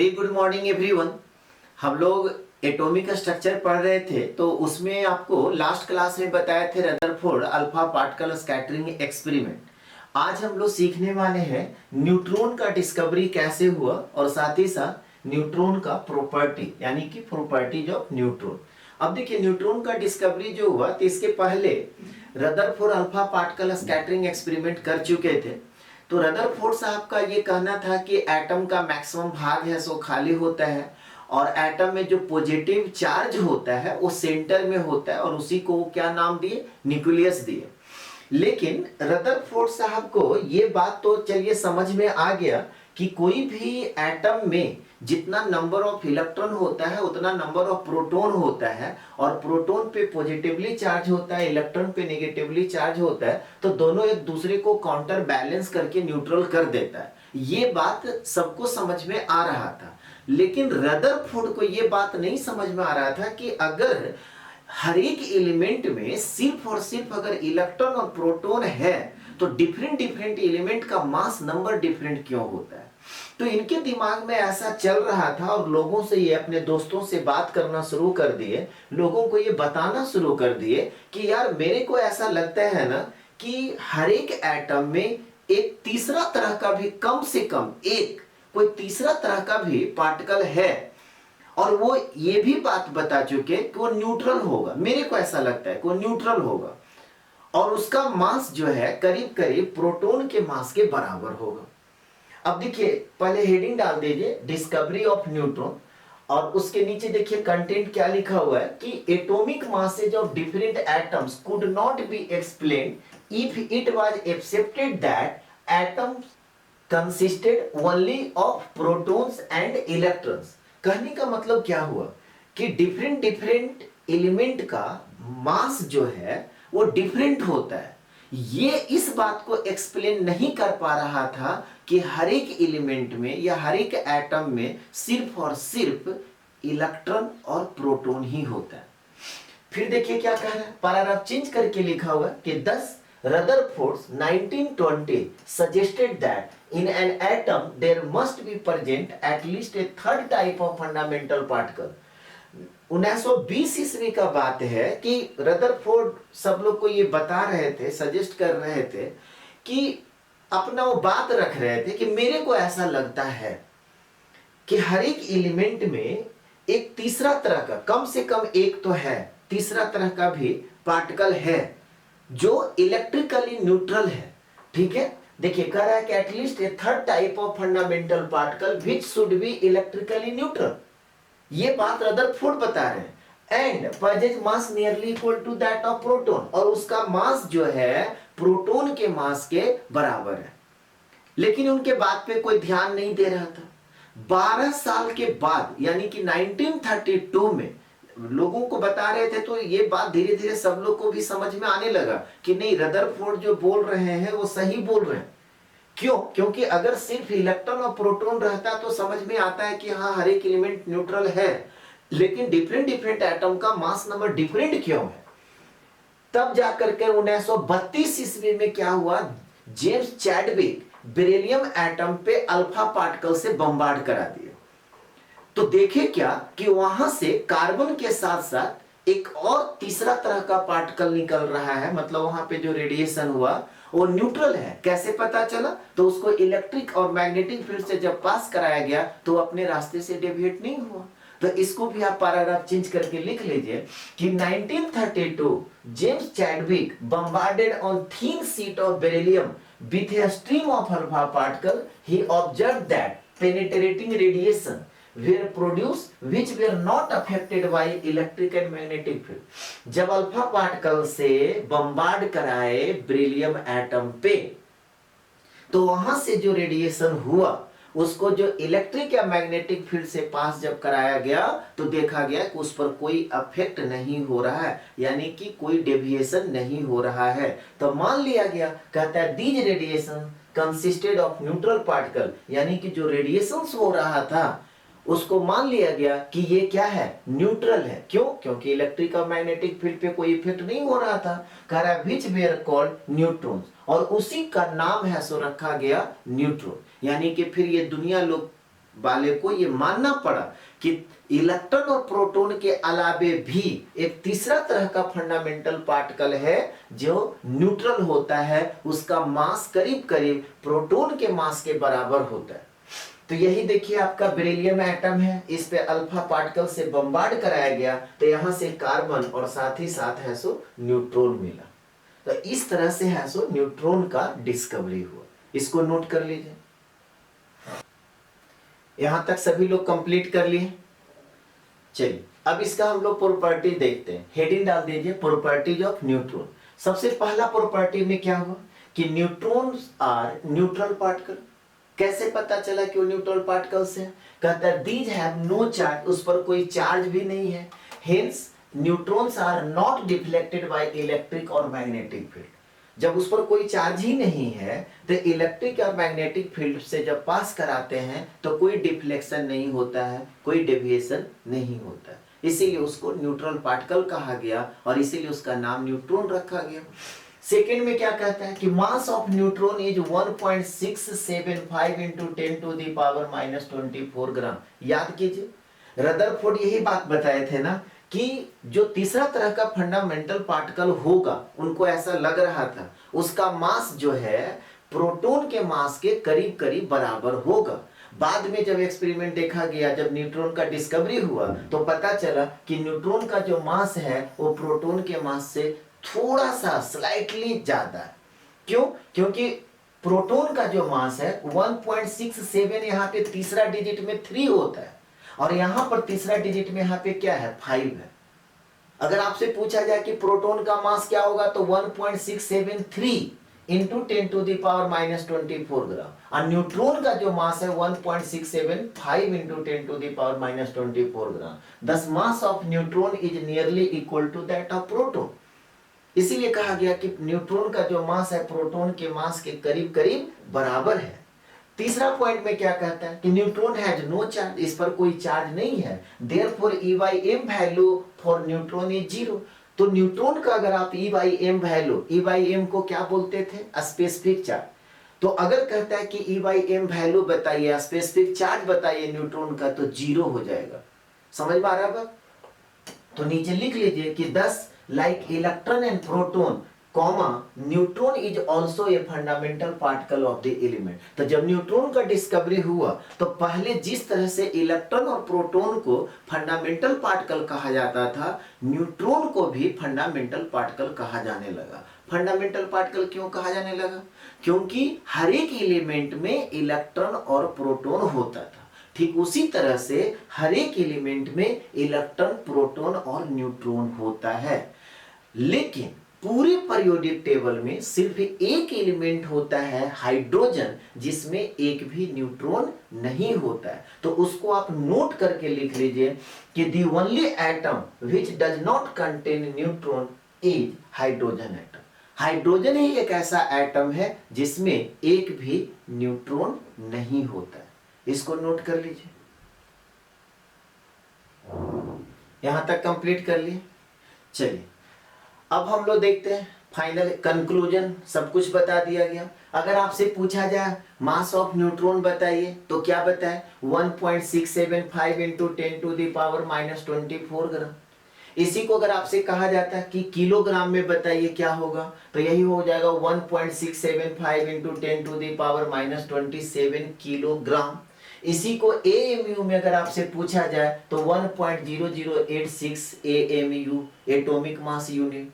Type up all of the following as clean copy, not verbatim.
Very good morning everyone. हम लोग atomic structure पढ़ रहे थे, तो उसमें आपको लास्ट क्लास में बताए थे Rutherford alpha particle scattering experiment. आज हम लोग सीखने वाले हैं न्यूट्रॉन का डिस्कवरी कैसे हुआ और साथ ही साथ न्यूट्रॉन का प्रॉपर्टी यानी कि प्रॉपर्टीज ऑफ न्यूट्रॉन। अब देखिए न्यूट्रॉन का डिस्कवरी जो हुआ तो इसके पहले Rutherford alpha particle scattering experiment कर चुके थे। तो रदरफोर्ड साहब का ये कहना था कि एटम का मैक्सिमम भाग है सो खाली होता है और एटम में जो पॉजिटिव चार्ज होता है वो सेंटर में होता है और उसी को वो क्या नाम दिए, न्यूक्लियस दिए। लेकिन रदरफोर्ड साहब को ये बात तो चलिए समझ में आ गया कि कोई भी एटम में जितना नंबर ऑफ इलेक्ट्रॉन होता है उतना नंबर ऑफ प्रोटॉन होता है और प्रोटॉन पे पॉजिटिवली चार्ज होता है, इलेक्ट्रॉन पे नेगेटिवली चार्ज होता है, तो दोनों एक दूसरे को काउंटर बैलेंस करके न्यूट्रल कर देता है। ये बात सबको समझ में आ रहा था, लेकिन रदरफोर्ड को ये बात नहीं समझ में आ रहा था कि अगर हर एक एलिमेंट में सिर्फ और सिर्फ अगर इलेक्ट्रॉन और प्रोटॉन है तो डिफरेंट डिफरेंट एलिमेंट का मास नंबर डिफरेंट क्यों होता है। तो इनके दिमाग में ऐसा चल रहा था और लोगों से ये अपने दोस्तों से बात करना शुरू कर दिए, लोगों को ये बताना शुरू कर दिए कि यार मेरे को ऐसा लगता है ना कि हर एक एटम में एक तीसरा तरह का भी, कम से कम एक कोई तीसरा तरह का भी पार्टिकल है और वो ये भी बात बता चुके कि वो न्यूट्रल होगा। मेरे को ऐसा लगता है कि वो न्यूट्रल होगा और उसका मास जो है करीब करीब प्रोटॉन के मास के बराबर होगा। अब देखिए पहले हेडिंग डाल दीजिए डिस्कवरी ऑफ न्यूट्रॉन और उसके नीचे देखिए कंटेंट क्या लिखा हुआ है कि atomic masses of different atoms could not be explained if it was accepted that atoms consisted only of protons and electrons. कहने का मतलब क्या हुआ कि डिफरेंट डिफरेंट एलिमेंट का मास जो है वो डिफरेंट होता है। ये इस बात को एक्सप्लेन नहीं कर पा रहा था कि हर एक एलिमेंट में या हर एक एटम में सिर्फ और सिर्फ इलेक्ट्रॉन और प्रोटॉन ही होता है। फिर देखिए क्या कह रहा है, पैराग्राफ चेंज करके लिखा हुआ कि 10 Rutherford 1920 suggested that in an atom there must be present at least a third type of fundamental particle। 1920 ईस्वी का बात है कि रदरफोर्ड सब लोग को ये बता रहे थे, सजेस्ट कर रहे थे कि अपना वो बात रख रहे थे कि मेरे को ऐसा लगता है कि हर एक एलिमेंट में एक तीसरा तरह का, कम से कम एक तो है, तीसरा तरह का भी पार्टिकल है जो इलेक्ट्रिकली न्यूट्रल है। ठीक है, देखिए कह रहा है कि at least a third type of fundamental particle which should be electrically neutral. ये बात रदरफोर्ड बता रहे हैं। And possesses mass nearly equal to that of proton, और उसका मास जो है प्रोटॉन के मास के बराबर है। लेकिन उनके बात पे कोई ध्यान नहीं दे रहा था। 12 साल के बाद यानी कि 1932 में लोगों को बता रहे थे, तो ये बात धीरे धीरे सब लोग को भी समझ में आने लगा कि नहीं, रदरफोर्ड जो बोल रहे हैं वो सही बोल रहे हैं। क्यों? क्योंकि अगर सिर्फ इलेक्ट्रॉन और प्रोटॉन रहता तो समझ में आता है कि हाँ हर एक एलिमेंट न्यूट्रल है, लेकिन डिफरेंट डिफरेंट एटम का मास नंबर डिफरेंट क्यों है। तब जाकर के 1932 ईस्वी में क्या हुआ, जेम्स चैडविक बेरिलियम एटम पे अल्फा पार्टिकल से बम्बार्ड करा दिया। तो देखे क्या कि वहां से कार्बन के साथ साथ एक और तीसरा तरह का पार्टिकल निकल रहा है, मतलब वहां पे जो रेडिएशन हुआ वो न्यूट्रल है। कैसे पता चला? तो उसको इलेक्ट्रिक और मैग्नेटिक फील्ड से जब पास कराया गया तो अपने रास्ते से डेविएट नहीं हुआ। तो इसको भी आप पैराग्राफ चेंज करके लिख लीजिए कि 1932 James Chadwick bombarded on thin sheet of beryllium with a stream of alpha particle. He observed that penetrating radiation were produced which were not affected by electric and magnetic field। जब alpha particle से bombard कराए beryllium atom पे, तो वहां से जो radiation हुआ उसको जो इलेक्ट्रिक या मैग्नेटिक फील्ड से पास जब कराया गया तो देखा गया कि उस पर कोई अफेक्ट नहीं हो रहा है, यानी कि कोई डेविएशन नहीं हो रहा है। तो मान लिया गया, कहता है these radiation consisted of neutral particle, यानी कि जो रेडिएशन हो रहा था उसको मान लिया गया कि ये क्या है, न्यूट्रल है। क्यों? क्योंकि इलेक्ट्रिक और मैग्नेटिक फील्ड पे कोई इफेक्ट नहीं हो रहा था। कह रहा है व्हिच वेयर कॉल्ड न्यूट्रॉन्स, और उसी का नाम है सो रखा गया न्यूट्रॉन। यानी कि फिर ये दुनिया लोग वाले को ये मानना पड़ा कि इलेक्ट्रॉन और प्रोटॉन के अलावे भी एक तीसरा तरह का फंडामेंटल पार्टिकल है जो न्यूट्रल होता है, उसका मास करीब करीब प्रोटॉन के मास के बराबर होता है। तो यही देखिए आपका बेरिलियम एटम है, इस पे अल्फा पार्टिकल से बम्बार्ड कराया गया तो यहां से कार्बन और साथ ही साथ है सो न्यूट्रॉन मिला। तो इस तरह से है सो न्यूट्रॉन का डिस्कवरी हुआ। इसको नोट कर लीजिए। यहां तक सभी लोग कंप्लीट कर लिए। चलिए अब इसका हम लोग प्रॉपर्टी देखते हैं। हेडिंग डाल दीजिए प्रॉपर्टीज ऑफ न्यूट्रॉन। सबसे पहला प्रॉपर्टी में क्या हुआ कि न्यूट्रॉन्स आर न्यूट्रल पार्टिकल। कैसे पता चला कि वो न्यूट्रल पार्टिकल्स है? कहता है दीज हैव नो चार्ज, उस पर कोई चार्ज भी नहीं है। Hence neutrons are not deflected by electric और मैग्नेटिक फील्ड। जब उस पर कोई चार्ज ही नहीं है तो इलेक्ट्रिक और मैग्नेटिक फील्ड से जब पास कराते हैं तो कोई डिफ्लेक्शन नहीं होता है, कोई डेविएशन नहीं होता है। इसीलिए उसको न्यूट्रल पार्टिकल कहा गया और इसीलिए उसका नाम न्यूट्रॉन रखा गया। सेकेंड में क्या कहता है कि mass of neutron is 1.675 into 10 to the power -24 gram. याद कीजिए रदरफोर्ड यही बात बताए थे ना कि जो तीसरा तरह का फंडामेंटल पार्टिकल होगा, उनको ऐसा लग रहा था उसका मास जो है प्रोटॉन के मास के करीब करीब बराबर होगा। बाद में जब एक्सपेरिमेंट देखा गया, जब न्यूट्रॉन का डिस्कवरी हुआ तो पता चला कि न्यूट्रॉन का जो मास है वो प्रोटॉन के मास से थोड़ा सा स्लाइटली ज्यादा है। क्यों? क्योंकि प्रोटॉन का जो मास है 1.67, यहाँ पे तीसरा डिजिट में 3 होता है और यहां पर तीसरा डिजिट में यहाँ पे क्या है 5 है। अगर आपसे पूछा जाए कि प्रोटॉन का मास क्या होगा तो 1.673 into 10 to the power -24 gram और न्यूट्रॉन का जो मास है 1.675 इंटू 10 टू द पावर -24 ग्राम। This mass of neutron is nearly equal to that of proton. इसीलिए कहा गया कि न्यूट्रॉन का जो मास है प्रोटॉन के मास के करीब करीब बराबर है। तीसरा पॉइंट में क्या कहता है कि न्यूट्रॉन हैज नो चार्ज, इस पर कोई चार्ज नहीं है। Therefore E/m value for neutron is 0। तो न्यूट्रॉन का अगर आप E/m वैल्यू, E/m को क्या बोलते थे? Specific charge. तो अगर कहता है कि E/m वैल्यू बताइए, स्पेसिफिक चार्ज बताइए न्यूट्रॉन का, तो 0 हो जाएगा। समझ में आ रहा है? तो नीचे लिख लीजिए कि 10 like electron and proton comma neutron is also a fundamental particle of the element। तो जब न्यूट्रॉन का डिस्कवरी हुआ तो पहले जिस तरह से इलेक्ट्रॉन और प्रोटॉन को फंडामेंटल पार्टिकल कहा जाता था, न्यूट्रॉन को भी फंडामेंटल पार्टिकल कहा जाने लगा। फंडामेंटल पार्टिकल क्यों कहा जाने लगा? क्योंकि हर एक एलिमेंट में इलेक्ट्रॉन और प्रोटॉन होता था। ठीक उसी तरह से हर एक एलिमेंट में इलेक्ट्रॉन, प्रोटॉन और न्यूट्रॉन होता है। लेकिन पूरे पीरियोडिक टेबल में सिर्फ एक एलिमेंट होता है हाइड्रोजन, जिसमें एक भी न्यूट्रॉन नहीं होता है। तो उसको आप नोट करके लिख लीजिए कि the only atom which does not contain neutron is hydrogen atom. Hydrogen ही एक ऐसा एटम है जिसमें एक भी न्यूट्रॉन नहीं होता है। इसको नोट कर लीजिए। यहां तक कंप्लीट कर लिए। चलिए अब हम लोग देखते हैं फाइनल कंक्लूजन। सब कुछ बता दिया गया। अगर आपसे पूछा जाए मास ऑफ न्यूट्रॉन बताइए तो क्या बताए? 1.675 इंटू 10 टू द पावर -24 ग्राम। इसी को अगर आपसे कहा जाता है कि किलोग्राम में बताइए क्या होगा, तो यही हो जाएगा 1.675 into 10 to the power -27 kilogram. इसी को AMU में अगर आपसे पूछा जाए तो 1.0086 AMU atomic mass unit.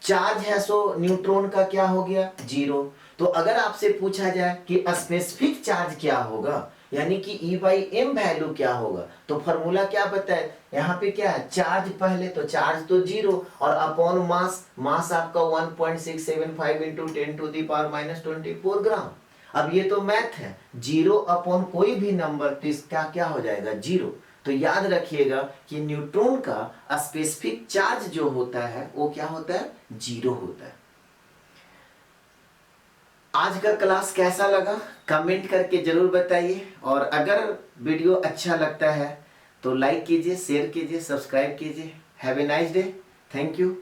Charge है सो न्यूट्रॉन का क्या हो गया? 0। तो अगर आपसे पूछा जाए कि स्पेसिफिक चार्ज क्या होगा, यानी कि E/m वैल्यू क्या होगा, तो फॉर्मूला क्या बताए? यहाँ पे क्या है? चार्ज पहले, तो चार्ज तो 0 और अपॉन मास, मास आपका 1.675 इंटू 10 टू द पावर -24 ग्राम। अब ये तो मैथ है, 0 अपॉन कोई भी नंबर तो इसका क्या हो जाएगा? 0। तो याद रखिएगा कि न्यूट्रॉन का स्पेसिफिक चार्ज जो होता है वो क्या होता है? 0 होता है। आज का क्लास कैसा लगा कमेंट करके जरूर बताइए, और अगर वीडियो अच्छा लगता है तो लाइक कीजिए, शेयर कीजिए, सब्सक्राइब कीजिए। Have a nice day. Thank you.